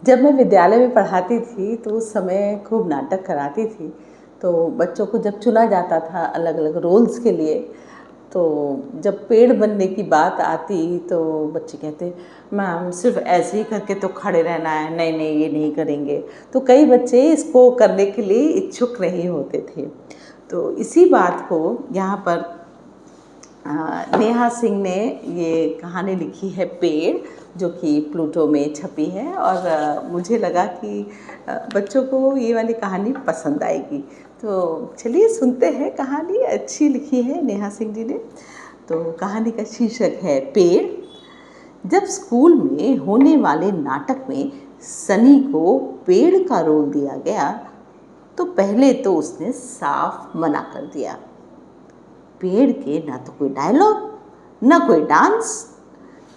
जब मैं विद्यालय में पढ़ाती थी तो उस समय खूब नाटक कराती थी। तो बच्चों को जब चुना जाता था अलग अलग रोल्स के लिए, तो जब पेड़ बनने की बात आती तो बच्चे कहते, मैम सिर्फ ऐसे ही करके तो खड़े रहना है, नहीं नहीं ये नहीं करेंगे। तो कई बच्चे इसको करने के लिए इच्छुक नहीं होते थे। तो इसी बात को यहाँ पर नेहा सिंह ने ये कहानी लिखी है पेड़, जो कि प्लूटो में छपी है। और मुझे लगा कि बच्चों को ये वाली कहानी पसंद आएगी। तो चलिए सुनते हैं, कहानी अच्छी लिखी है नेहा सिंह जी ने। तो कहानी का शीर्षक है पेड़। जब स्कूल में होने वाले नाटक में सनी को पेड़ का रोल दिया गया तो पहले तो उसने साफ मना कर दिया। पेड़ के ना तो कोई डायलॉग ना कोई डांस।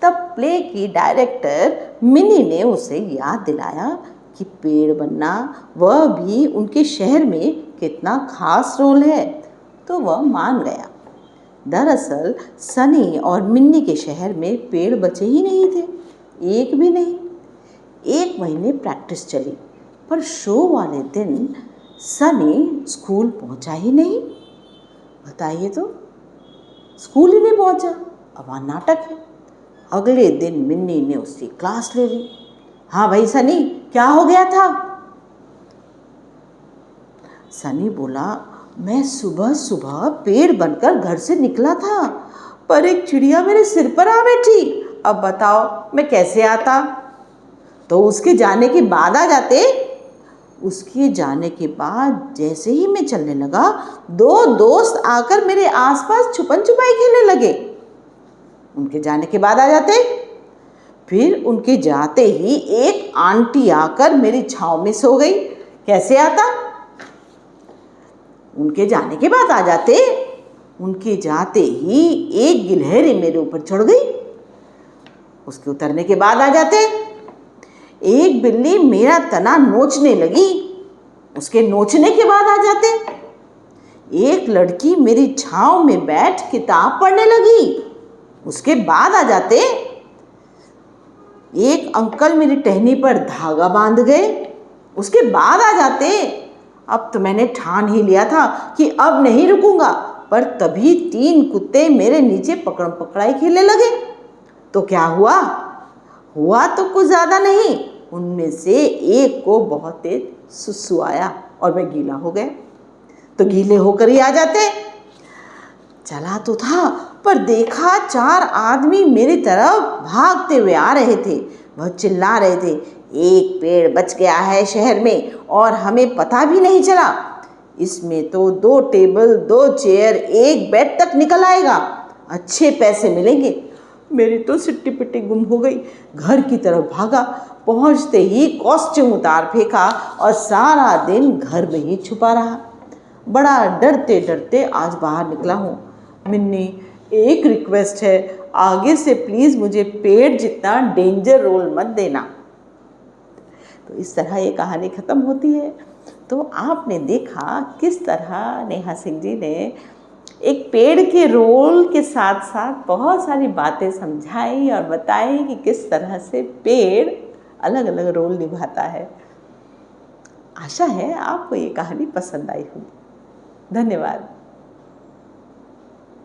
तब प्ले की डायरेक्टर मिनी ने उसे याद दिलाया कि पेड़ बनना वह भी उनके शहर में कितना खास रोल है, तो वह मान गया। दरअसल सनी और मिन्नी के शहर में पेड़ बचे ही नहीं थे, एक भी नहीं। 1 महीने प्रैक्टिस चली, पर शो वाले दिन सनी स्कूल पहुंचा ही नहीं। बताइए तो, स्कूल ही नहीं पहुंचा। अब वहाँ नाटक है। अगले दिन मिन्नी ने उसकी क्लास ले ली। हाँ भाई सनी, क्या हो गया था? सनी बोला, मैं सुबह सुबह पेड़ बनकर घर से निकला था, पर एक चिड़िया मेरे सिर पर आ बैठी। अब बताओ मैं कैसे आता? तो उसके जाने के बाद आ जाते। उसके जाने के बाद जैसे ही मैं चलने लगा, 2 दोस्त आकर मेरे आसपास छुपन छुपाई खेलने लगे। उनके जाने के बाद आ जाते। फिर उनके जाते ही एक आंटी आकर मेरी छांव में सो गई। कैसे आता? उनके जाने के बाद आ जाते। उनके जाते ही एक गिलहरी मेरे ऊपर चढ़ गई। उसके उतरने के बाद आ जाते। एक बिल्ली मेरा तना नोचने लगी। उसके नोचने के बाद आ जाते। एक लड़की मेरी छांव में बैठ किताब पढ़ने लगी। उसके बाद आ जाते। एक अंकल मेरी टहनी पर धागा बांध गए। उसके बाद आ जाते। अब तो मैंने ठान ही लिया था कि अब नहीं रुकूंगा, पर तभी 3 कुत्ते मेरे नीचे पकड़म पकड़ाई खेलने लगे। तो क्या हुआ? हुआ तो कुछ ज़्यादा नहीं, उनमें से एक को बहुत तेज सुसु आया और मैं गीला हो गया। तो गीले होकर ही आ जाते। चला तो था, पर देखा 4 आदमी मेरी तरफ भागते हुए आ रहे थे। वह चिल्ला रहे थे, एक पेड़ बच गया है शहर में और हमें पता भी नहीं चला। इसमें तो 2 टेबल, 2 चेयर, 1 बेड तक निकल आएगा। अच्छे पैसे मिलेंगे। मेरी तो सिट्टी पिट्टी गुम हो गई। घर की तरफ भागा। पहुंचते ही कॉस्ट्यूम उतार फेंका और सारा दिन घर में ही छुपा रहा। बड़ा डरते डरते आज बाहर निकला हूँ। मिन्नी, एक रिक्वेस्ट है, आगे से प्लीज़ मुझे पेड़ जितना डेंजर रोल मत देना। तो इस तरह ये कहानी ख़त्म होती है। तो आपने देखा किस तरह नेहा सिंह जी ने एक पेड़ के रोल के साथ साथ बहुत सारी बातें समझाई और बताई कि किस तरह से पेड़ अलग अलग रोल निभाता है। आशा है आपको ये कहानी पसंद आई होगी। धन्यवाद।